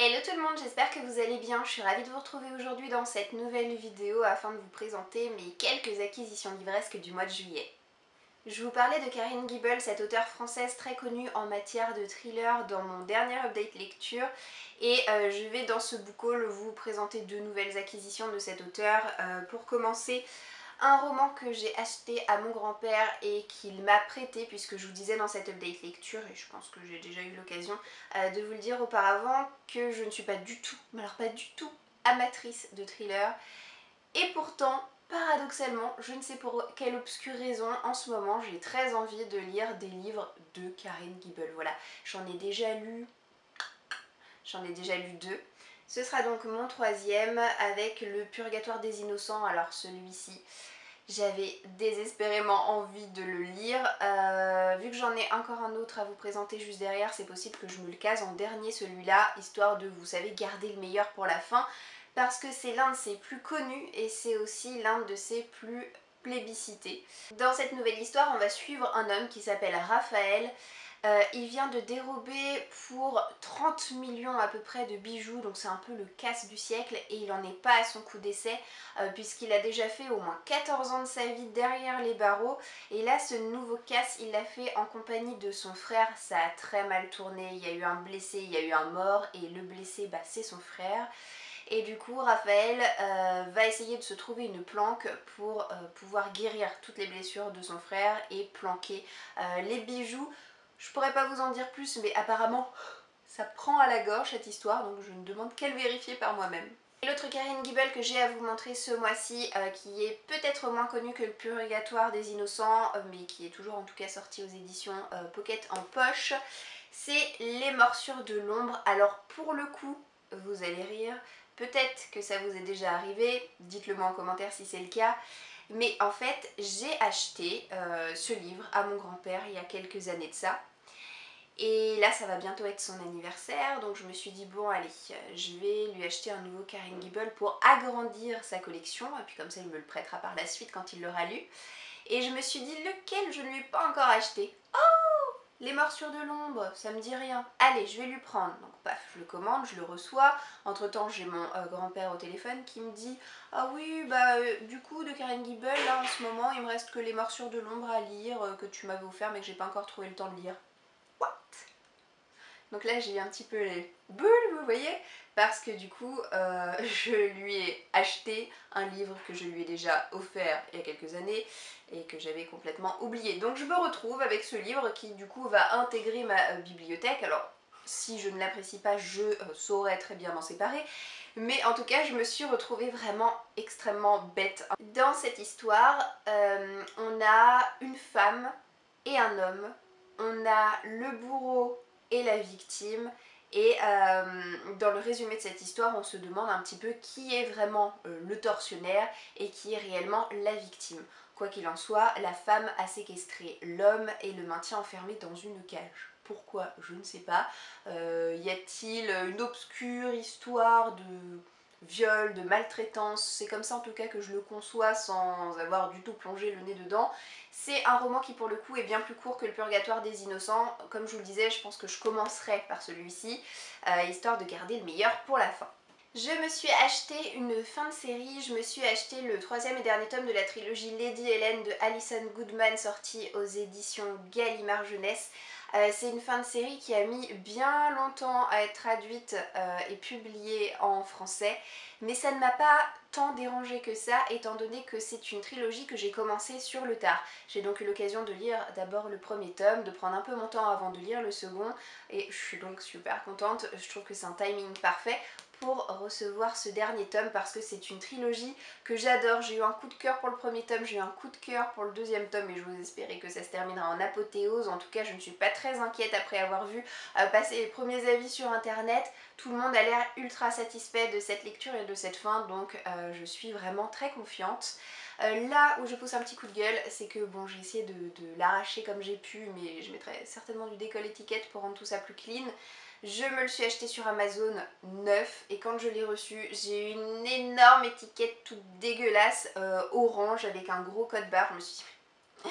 Hello tout le monde, j'espère que vous allez bien. Je suis ravie de vous retrouver aujourd'hui dans cette nouvelle vidéo afin de vous présenter mes quelques acquisitions livresques du mois de juillet. Je vous parlais de Karine Guibolt, cette auteure française très connue en matière de thriller dans mon dernier update lecture et je vais dans ce book haul vous présenter deux nouvelles acquisitions de cette auteure. Pour commencer, un roman que j'ai acheté à mon grand-père et qu'il m'a prêté, puisque je vous disais dans cette update lecture, et je pense que j'ai déjà eu l'occasion de vous le dire auparavant, que je ne suis pas du tout, mais alors pas du tout, amatrice de thriller. Et pourtant, paradoxalement, je ne sais pour quelle obscure raison, en ce moment, j'ai très envie de lire des livres de Karine Guibolt. Voilà, j'en ai déjà lu deux. Ce sera donc mon troisième avec Le Purgatoire des Innocents. Alors celui-ci, j'avais désespérément envie de le lire. Vu que j'en ai encore un autre à vous présenter juste derrière, c'est possible que je me le case en dernier celui-là, histoire de, vous savez, garder le meilleur pour la fin, parce que c'est l'un de ses plus connus et c'est aussi l'un de ses plus plébiscités. Dans cette nouvelle histoire, on va suivre un homme qui s'appelle Raphaël. Il vient de dérober pour 30 millions à peu près de bijoux, donc c'est un peu le casse du siècle et il n'en est pas à son coup d'essai puisqu'il a déjà fait au moins 14 ans de sa vie derrière les barreaux et là ce nouveau casse il l'a fait en compagnie de son frère. Ça a très mal tourné, il y a eu un blessé, il y a eu un mort et le blessé c'est son frère. Et du coup Raphaël va essayer de se trouver une planque pour pouvoir guérir toutes les blessures de son frère et planquer les bijoux. Je pourrais pas vous en dire plus, mais apparemment ça prend à la gorge cette histoire, donc je ne demande qu'à le vérifier par moi-même. Et l'autre Karine Guibolt que j'ai à vous montrer ce mois-ci, qui est peut-être moins connu que Le Purgatoire des Innocents, mais qui est toujours en tout cas sorti aux éditions Pocket en poche, c'est Les Morsures de l'Ombre. Alors pour le coup, vous allez rire, peut-être que ça vous est déjà arrivé, dites-le moi en commentaire si c'est le cas. Mais en fait, j'ai acheté ce livre à mon grand-père il y a quelques années de ça. Et là, ça va bientôt être son anniversaire, donc je me suis dit, bon allez, je vais lui acheter un nouveau Karine Guibolt pour agrandir sa collection, et puis comme ça il me le prêtera par la suite quand il l'aura lu. Et je me suis dit, lequel je ne lui ai pas encore acheté? Oh, Les Morsures de l'Ombre, ça me dit rien. Allez, je vais lui prendre. Donc paf, je le commande, je le reçois. Entre temps, j'ai mon grand-père au téléphone qui me dit, ah oui, du coup, de Karine Guibolt, là en ce moment, il me reste que Les Morsures de l'Ombre à lire, que tu m'avais offert mais que j'ai pas encore trouvé le temps de lire. What? Donc là j'ai eu un petit peu les boules, vous voyez, parce que du coup je lui ai acheté un livre que je lui ai déjà offert il y a quelques années et que j'avais complètement oublié. Donc je me retrouve avec ce livre qui du coup va intégrer ma bibliothèque. Alors si je ne l'apprécie pas, je saurais très bien m'en séparer. Mais en tout cas, je me suis retrouvée vraiment extrêmement bête. Dans cette histoire, on a une femme et un homme. On a le bourreau et la victime. Et dans le résumé de cette histoire, on se demande un petit peu qui est vraiment le tortionnaire et qui est réellement la victime. Quoi qu'il en soit, la femme a séquestré l'homme et le maintient enfermé dans une cage. Pourquoi? Je ne sais pas. Y a-t-il une obscure histoire de viol, de maltraitance? C'est comme ça en tout cas que je le conçois sans avoir du tout plongé le nez dedans. C'est un roman qui pour le coup est bien plus court que Le Purgatoire des Innocents. Comme je vous le disais, je pense que je commencerai par celui-ci, histoire de garder le meilleur pour la fin. Je me suis acheté une fin de série, je me suis acheté le troisième et dernier tome de la trilogie Lady Helen de Alison Goodman, sortie aux éditions Gallimard Jeunesse. C'est une fin de série qui a mis bien longtemps à être traduite et publiée en français, mais ça ne m'a pas tant dérangé que ça, étant donné que c'est une trilogie que j'ai commencé sur le tard. J'ai donc eu l'occasion de lire d'abord le premier tome, de prendre un peu mon temps avant de lire le second, et je suis donc super contente. Je trouve que c'est un timing parfait pour recevoir ce dernier tome parce que c'est une trilogie que j'adore. J'ai eu un coup de cœur pour le premier tome, j'ai eu un coup de cœur pour le deuxième tome et je vous espérais que ça se terminera en apothéose. En tout cas, je ne suis pas très inquiète après avoir vu passer les premiers avis sur internet. Tout le monde a l'air ultra satisfait de cette lecture et de cette fin, donc je suis vraiment très confiante. Là où je pousse un petit coup de gueule, c'est que bon, j'ai essayé de l'arracher comme j'ai pu, mais je mettrai certainement du décolle étiquette pour rendre tout ça plus clean. Je me le suis acheté sur Amazon neuf et quand je l'ai reçu, j'ai eu une énorme étiquette toute dégueulasse, orange avec un gros code barre. Je me suis dit,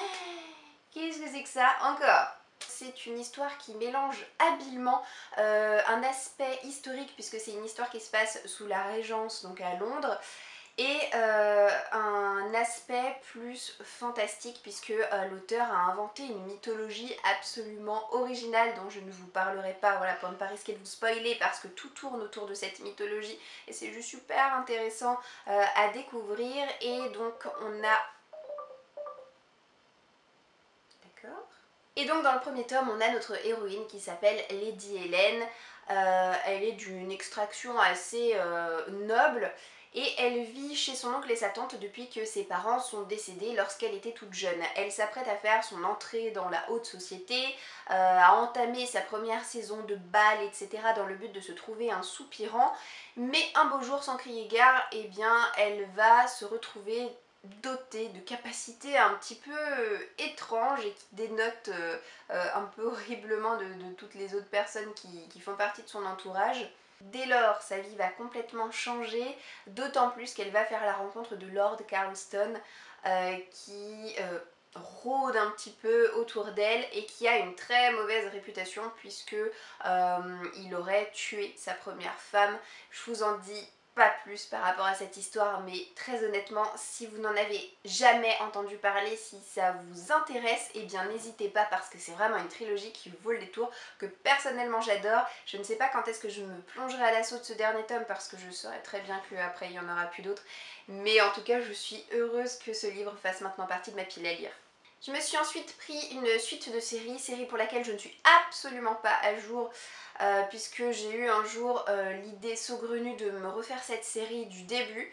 qu'est-ce que c'est que ça encore? C'est une histoire qui mélange habilement un aspect historique, puisque c'est une histoire qui se passe sous la Régence, donc à Londres, et un aspect plus fantastique, puisque l'auteur a inventé une mythologie absolument originale dont je ne vous parlerai pas, voilà, pour ne pas risquer de vous spoiler, parce que tout tourne autour de cette mythologie et c'est juste super intéressant à découvrir. Et donc on a... D'accord. Et donc dans le premier tome, on a notre héroïne qui s'appelle Lady Hélène. Elle est d'une extraction assez noble et elle vit chez son oncle et sa tante depuis que ses parents sont décédés lorsqu'elle était toute jeune. Elle s'apprête à faire son entrée dans la haute société, à entamer sa première saison de bal, etc. dans le but de se trouver un soupirant. Mais un beau jour, sans crier gare, eh bien, elle va se retrouver dotée de capacités un petit peu étranges et qui dénotent un peu horriblement de toutes les autres personnes qui font partie de son entourage. Dès lors, sa vie va complètement changer, d'autant plus qu'elle va faire la rencontre de Lord Carlston qui rôde un petit peu autour d'elle et qui a une très mauvaise réputation puisque il aurait tué sa première femme. Je vous en dis pas plus par rapport à cette histoire, mais très honnêtement, si vous n'en avez jamais entendu parler, si ça vous intéresse, eh bien n'hésitez pas parce que c'est vraiment une trilogie qui vaut le détour, que personnellement j'adore. Je ne sais pas quand est-ce que je me plongerai à l'assaut de ce dernier tome parce que je saurais très bien qu'après il n'y en aura plus d'autres, mais en tout cas je suis heureuse que ce livre fasse maintenant partie de ma pile à lire. Je me suis ensuite pris une suite de série pour laquelle je ne suis absolument pas à jour puisque j'ai eu un jour l'idée saugrenue de me refaire cette série du début,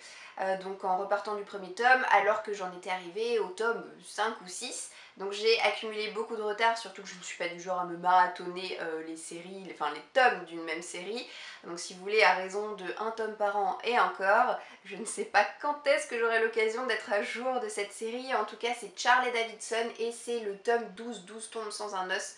donc en repartant du premier tome, alors que j'en étais arrivée au tome 5 ou 6. Donc j'ai accumulé beaucoup de retard, surtout que je ne suis pas du genre à me marathonner les séries, enfin les tomes d'une même série. Donc si vous voulez, à raison de un tome par an et encore, je ne sais pas quand est-ce que j'aurai l'occasion d'être à jour de cette série. En tout cas, c'est Charlie Davidson et c'est le tome 12, 12 tombes sans un os,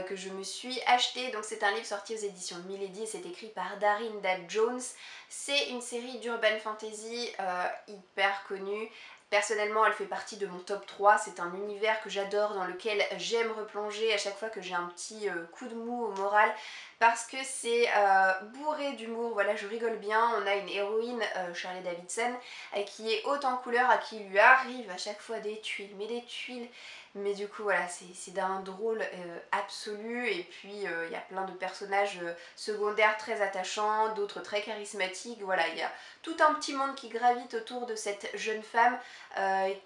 que je me suis acheté. Donc c'est un livre sorti aux éditions Milady et c'est écrit par Darinda Jones. C'est une série d'urban fantasy hyper connue. Personnellement, elle fait partie de mon top 3. C'est un univers que j'adore, dans lequel j'aime replonger à chaque fois que j'ai un petit coup de mou au moral, parce que c'est bourré d'humour. Voilà, je rigole bien. On a une héroïne, Charlie Davidson, qui est haute en couleur, à qui lui arrive à chaque fois des tuiles, mais des tuiles. Mais du coup, voilà, c'est d'un drôle absolu. Et puis, il y a plein de personnages secondaires très attachants, d'autres très charismatiques. Voilà, il y a tout un petit monde qui gravite autour de cette jeune femme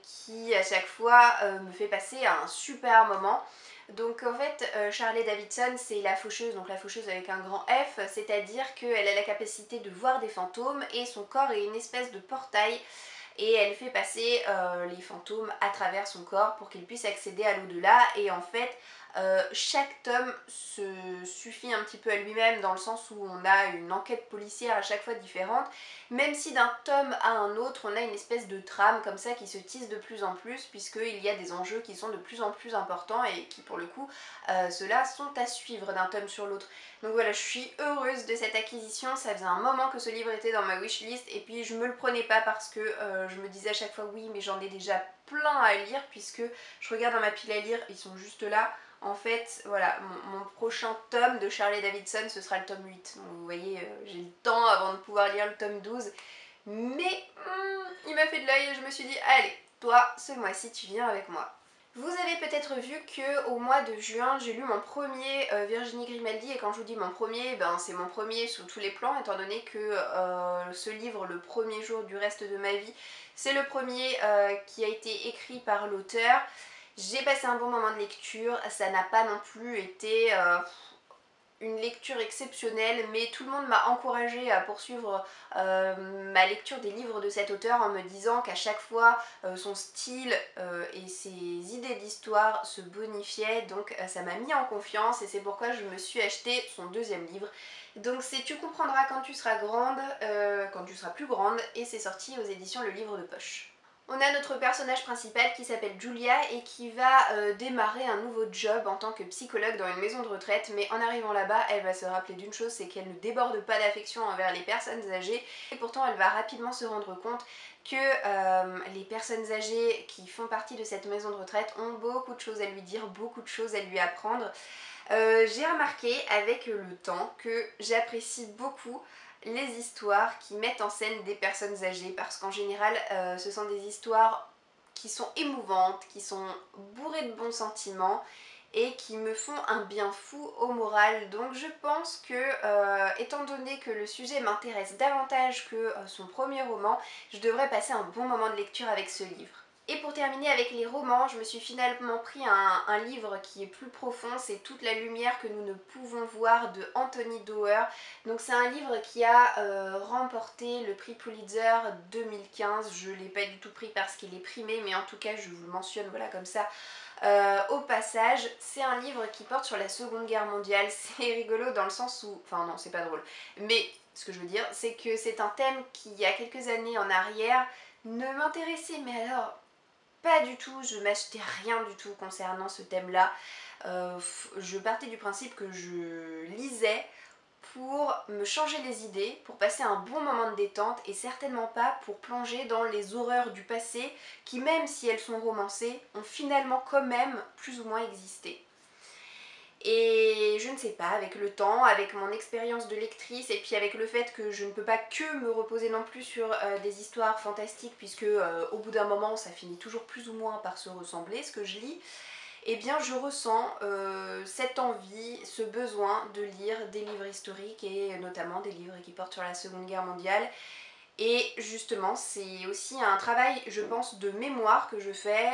qui, à chaque fois, me fait passer un super moment. Donc en fait, Charlie Davidson, c'est la faucheuse, donc la faucheuse avec un grand F, c'est-à-dire qu'elle a la capacité de voir des fantômes et son corps est une espèce de portail et elle fait passer les fantômes à travers son corps pour qu'ils puissent accéder à l'au-delà. Et en fait, chaque tome se suffit un petit peu à lui-même, dans le sens où on a une enquête policière à chaque fois différente, même si d'un tome à un autre on a une espèce de trame comme ça qui se tisse de plus en plus, puisqu'il y a des enjeux qui sont de plus en plus importants et qui pour le coup ceux-là sont à suivre d'un tome sur l'autre. Donc voilà, je suis heureuse de cette acquisition. Ça faisait un moment que ce livre était dans ma wishlist et puis je me le prenais pas parce que je me disais à chaque fois oui, mais j'en ai déjà plein à lire, puisque je regarde dans ma pile à lire, ils sont juste là. En fait, voilà, mon prochain tome de Charlie Davidson, ce sera le tome 8. Donc vous voyez, j'ai le temps avant de pouvoir lire le tome 12. Mais il m'a fait de l'œil et je me suis dit, allez, toi, ce mois-ci, tu viens avec moi. Vous avez peut-être vu qu'au mois de juin, j'ai lu mon premier Virginie Grimaldi, et quand je vous dis mon premier, ben, c'est mon premier sous tous les plans, étant donné que ce livre, le premier jour du reste de ma vie, c'est le premier qui a été écrit par l'auteur. J'ai passé un bon moment de lecture, ça n'a pas non plus été une lecture exceptionnelle, mais tout le monde m'a encouragée à poursuivre ma lecture des livres de cet auteur en me disant qu'à chaque fois son style et ses idées d'histoire se bonifiaient, donc ça m'a mis en confiance et c'est pourquoi je me suis acheté son deuxième livre. Donc c'est Tu comprendras quand tu seras grande, quand tu seras plus grande, et c'est sorti aux éditions Le Livre de Poche. On a notre personnage principal qui s'appelle Julia et qui va démarrer un nouveau job en tant que psychologue dans une maison de retraite, mais en arrivant là-bas, elle va se rappeler d'une chose, c'est qu'elle ne déborde pas d'affection envers les personnes âgées, et pourtant elle va rapidement se rendre compte que les personnes âgées qui font partie de cette maison de retraite ont beaucoup de choses à lui dire, beaucoup de choses à lui apprendre. J'ai remarqué avec le temps que j'apprécie beaucoup les histoires qui mettent en scène des personnes âgées parce qu'en général ce sont des histoires qui sont émouvantes, qui sont bourrées de bons sentiments et qui me font un bien fou au moral. Donc je pense que étant donné que le sujet m'intéresse davantage que son premier roman, je devrais passer un bon moment de lecture avec ce livre. Et pour terminer avec les romans, je me suis finalement pris un livre qui est plus profond, c'est Toute la lumière que nous ne pouvons voir de Anthony Doerr. Donc c'est un livre qui a remporté le prix Pulitzer 2015, je ne l'ai pas du tout pris parce qu'il est primé, mais en tout cas je vous le mentionne voilà comme ça. Au passage, c'est un livre qui porte sur la Seconde Guerre mondiale, c'est rigolo dans le sens où... Enfin non, c'est pas drôle, mais ce que je veux dire, c'est que c'est un thème qui, il y a quelques années en arrière, ne m'intéressait, mais alors pas du tout, je m'achetais rien du tout concernant ce thème-là. Je partais du principe que je lisais pour me changer les idées, pour passer un bon moment de détente et certainement pas pour plonger dans les horreurs du passé qui, même si elles sont romancées, ont finalement quand même plus ou moins existé. Et je ne sais pas, avec le temps, avec mon expérience de lectrice et puis avec le fait que je ne peux pas que me reposer non plus sur des histoires fantastiques puisque au bout d'un moment ça finit toujours plus ou moins par se ressembler ce que je lis, eh bien je ressens cette envie, ce besoin de lire des livres historiques et notamment des livres qui portent sur la Seconde Guerre mondiale. Et justement, c'est aussi un travail, je pense, de mémoire que je fais.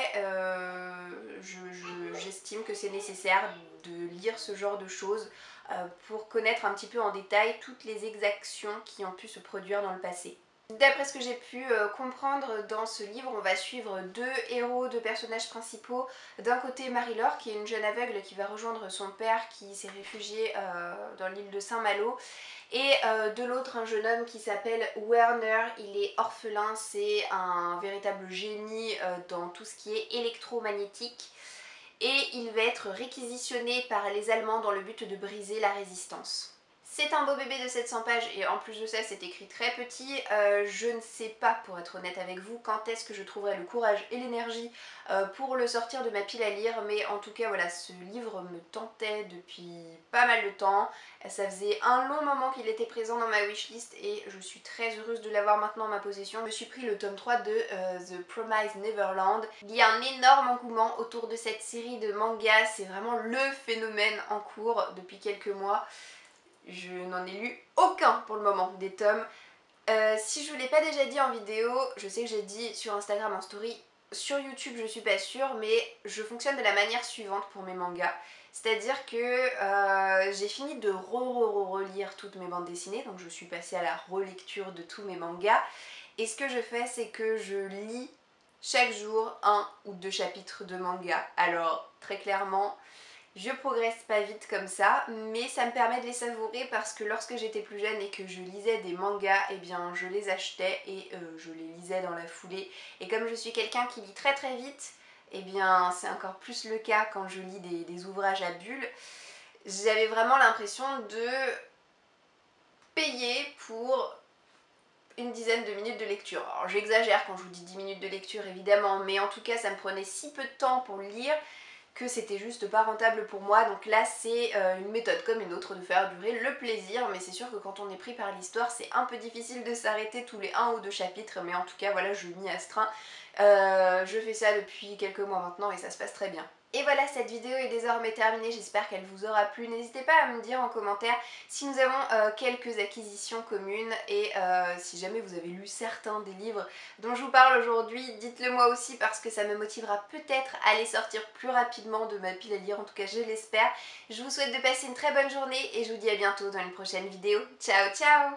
J'estime que c'est nécessaire de lire ce genre de choses pour connaître un petit peu en détail toutes les exactions qui ont pu se produire dans le passé. D'après ce que j'ai pu comprendre dans ce livre, on va suivre deux héros, deux personnages principaux. D'un côté Marie-Laure, qui est une jeune aveugle qui va rejoindre son père qui s'est réfugié dans l'île de Saint-Malo. Et de l'autre, un jeune homme qui s'appelle Werner, il est orphelin, c'est un véritable génie dans tout ce qui est électromagnétique. Et il va être réquisitionné par les Allemands dans le but de briser la résistance. C'est un beau bébé de 700 pages et en plus de ça c'est écrit très petit. Je ne sais pas, pour être honnête avec vous, quand est-ce que je trouverai le courage et l'énergie pour le sortir de ma pile à lire, mais en tout cas voilà, ce livre me tentait depuis pas mal de temps. Ça faisait un long moment qu'il était présent dans ma wishlist et je suis très heureuse de l'avoir maintenant en ma possession. Je me suis pris le tome 3 de The Promised Neverland. Il y a un énorme engouement autour de cette série de mangas, c'est vraiment le phénomène en cours depuis quelques mois. Je n'en ai lu aucun pour le moment des tomes. Si je vous l'ai pas déjà dit en vidéo, je sais que j'ai dit sur Instagram en story, sur YouTube je suis pas sûre, mais je fonctionne de la manière suivante pour mes mangas. C'est-à-dire que j'ai fini de relire toutes mes bandes dessinées, donc je suis passée à la relecture de tous mes mangas. Et ce que je fais, c'est que je lis chaque jour un ou deux chapitres de manga. Alors très clairement, je progresse pas vite comme ça, mais ça me permet de les savourer parce que lorsque j'étais plus jeune et que je lisais des mangas, eh bien je les achetais et je les lisais dans la foulée. Et comme je suis quelqu'un qui lit très très vite, eh bien c'est encore plus le cas quand je lis des ouvrages à bulles. J'avais vraiment l'impression de payer pour une dizaine de minutes de lecture. Alors j'exagère quand je vous dis 10 minutes de lecture évidemment, mais en tout cas ça me prenait si peu de temps pour lire que c'était juste pas rentable pour moi. Donc là c'est une méthode comme une autre de faire durer le plaisir, mais c'est sûr que quand on est pris par l'histoire c'est un peu difficile de s'arrêter tous les 1 ou 2 chapitres, mais en tout cas voilà, je m'y astreins. Je fais ça depuis quelques mois maintenant et ça se passe très bien. Et voilà, cette vidéo est désormais terminée, j'espère qu'elle vous aura plu. N'hésitez pas à me dire en commentaire si nous avons quelques acquisitions communes et si jamais vous avez lu certains des livres dont je vous parle aujourd'hui, dites-le moi aussi parce que ça me motivera peut-être à les sortir plus rapidement de ma pile à lire, en tout cas je l'espère. Je vous souhaite de passer une très bonne journée et je vous dis à bientôt dans une prochaine vidéo. Ciao ciao!